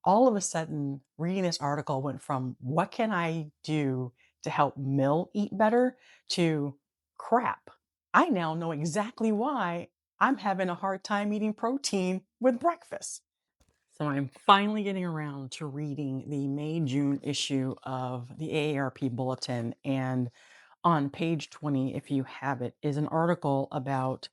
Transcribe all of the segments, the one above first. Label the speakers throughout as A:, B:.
A: all of a sudden, reading this article went from what can I do to help Mill eat better to crap. I now know exactly why I'm having a hard time eating protein with breakfast. So I'm finally getting around to reading the May June issue of the AARP Bulletin. And on page 20, if you have it, is an article about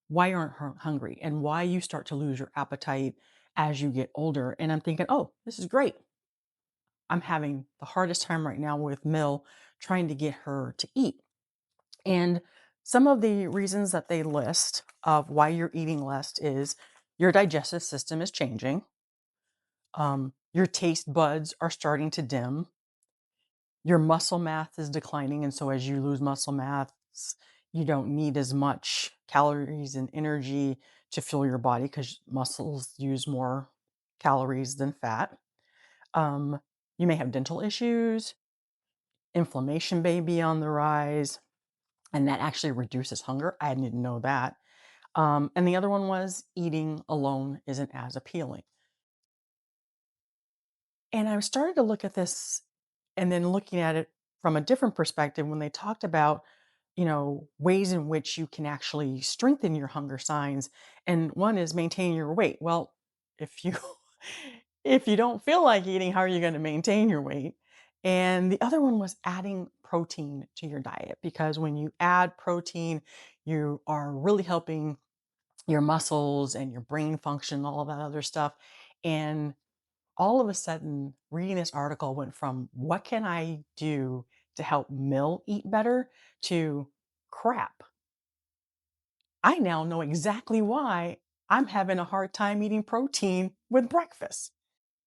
A: why you aren't hungry and why you start to lose your appetite as you get older. And I'm thinking, oh, this is great. I'm having the hardest time right now with Mill trying to get her to eat. And some of the reasons that they list of why you're eating less is your digestive system is changing, your taste buds are starting to dim, your muscle mass is declining. And so as you lose muscle mass, you don't need as much calories and energy to fuel your body because muscles use more calories than fat. Um, you may have dental issues, inflammation may be on the rise, and that actually reduces hunger. I didn't know that. And the other one was eating alone isn't as appealing. And I started to look at this and then looking at it from a different perspective when they talked about, ways in which you can actually strengthen your hunger signs. And one is maintain your weight. Well, if you if you don't feel like eating, how are you going to maintain your weight? And the other one was adding protein to your diet because when you add protein, you are really helping your muscles and your brain function, all of that other stuff. And all of a sudden, reading this article went from what can I do to help Mill eat better to crap. I now know exactly why I'm having a hard time eating protein with breakfast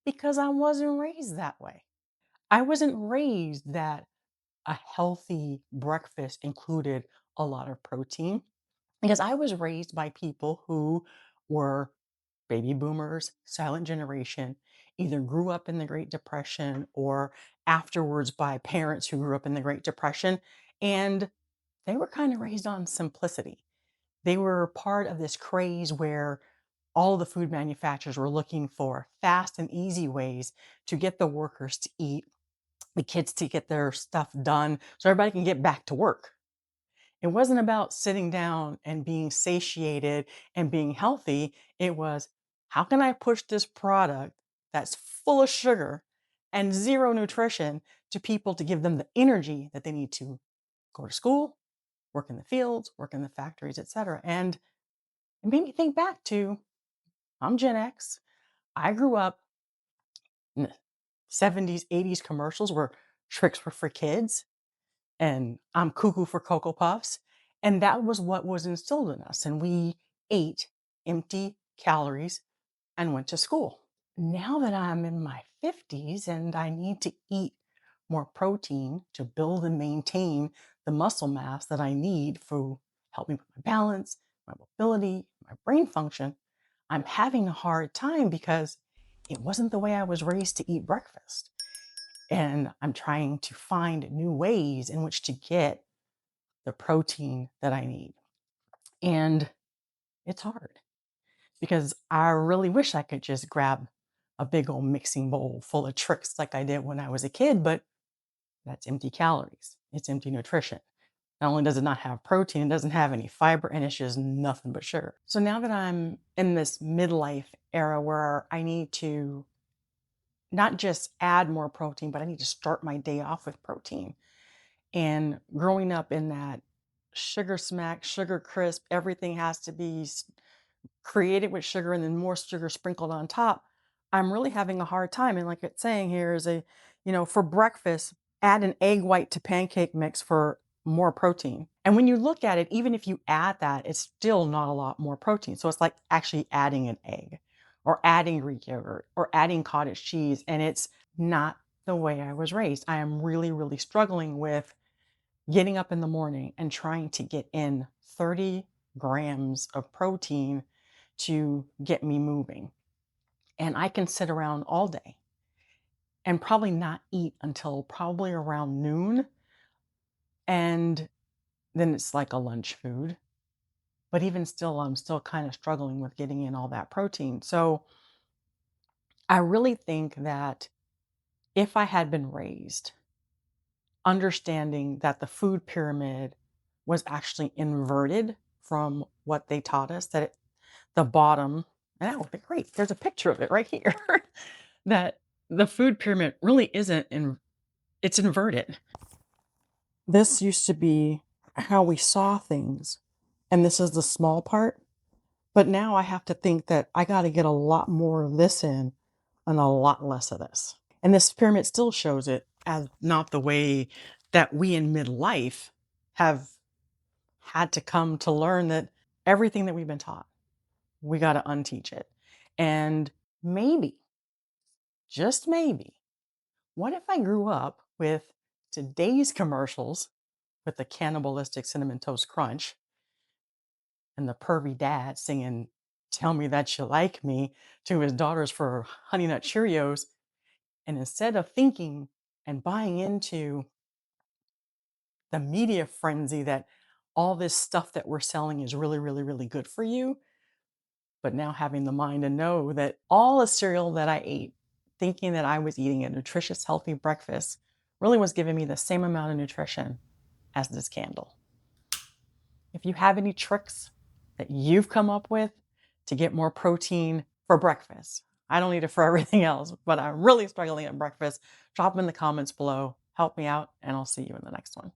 A: because I wasn't raised that way. I wasn't raised that a healthy breakfast included a lot of protein because I was raised by people who were baby boomers, silent generation, either grew up in the Great Depression or afterwards by parents who grew up in the Great Depression. And they were kind of raised on simplicity. They were part of this craze where all the food manufacturers were looking for fast and easy ways to get the workers to eat, the kids to get their stuff done so everybody can get back to work. It wasn't about sitting down and being satiated and being healthy. It was, how can I push this product that's full of sugar and zero nutrition to people to give them the energy that they need to go to school, work in the fields, work in the factories, etc. And it made me think back to, I'm Gen X. I grew up in the 70s, 80s commercials where Trix were for kids and I'm cuckoo for Cocoa Puffs. And that was what was instilled in us. And we ate empty calories and went to school. Now that I'm in my 50s and I need to eat more protein to build and maintain the muscle mass that I need for helping with my balance, my mobility, my brain function, I'm having a hard time because it wasn't the way I was raised to eat breakfast. And I'm trying to find new ways in which to get the protein that I need. And it's hard because I really wish I could just grab a big old mixing bowl full of tricks like I did when I was a kid, but that's empty calories. It's empty nutrition. Not only does it not have protein, it doesn't have any fiber, and it's just nothing but sugar. So now that I'm in this midlife era where I need to not just add more protein, but I need to start my day off with protein. And growing up in that sugar smack, sugar crisp, everything has to be created with sugar and then more sugar sprinkled on top. I'm really having a hard time. And like it's saying here is for breakfast, add an egg white to pancake mix for more protein. And when you look at it, even if you add that, it's still not a lot more protein. So it's like actually adding an egg or adding Greek yogurt or adding cottage cheese. And it's not the way I was raised. I am really, really struggling with getting up in the morning and trying to get in 30 grams of protein to get me moving. And I can sit around all day and probably not eat until probably around noon. And then it's like a lunch food. But even still, I'm still kind of struggling with getting in all that protein. So I really think that if I had been raised understanding that the food pyramid was actually inverted from what they taught us, that the bottom, and that would be great. There's a picture of it right here. That the food pyramid really isn't it's inverted. This used to be how we saw things, and this is the small part. But now I have to think that I got to get a lot more of this in and a lot less of this. And this pyramid still shows it as not the way that we in midlife have had to come to learn that everything that we've been taught, we got to unteach it. And maybe, just maybe, what if I grew up with today's commercials with the cannibalistic cinnamon toast crunch and the pervy dad singing "Tell Me That You Like Me" to his daughters for Honey Nut Cheerios, and instead of thinking and buying into the media frenzy that all this stuff that we're selling is really, really, really good for you, but now having the mind to know that all the cereal that I ate, thinking that I was eating a nutritious, healthy breakfast, really was giving me the same amount of nutrition as this candle. If you have any tricks that you've come up with to get more protein for breakfast, I don't need it for everything else, but I'm really struggling at breakfast, drop them in the comments below. Help me out, and I'll see you in the next one.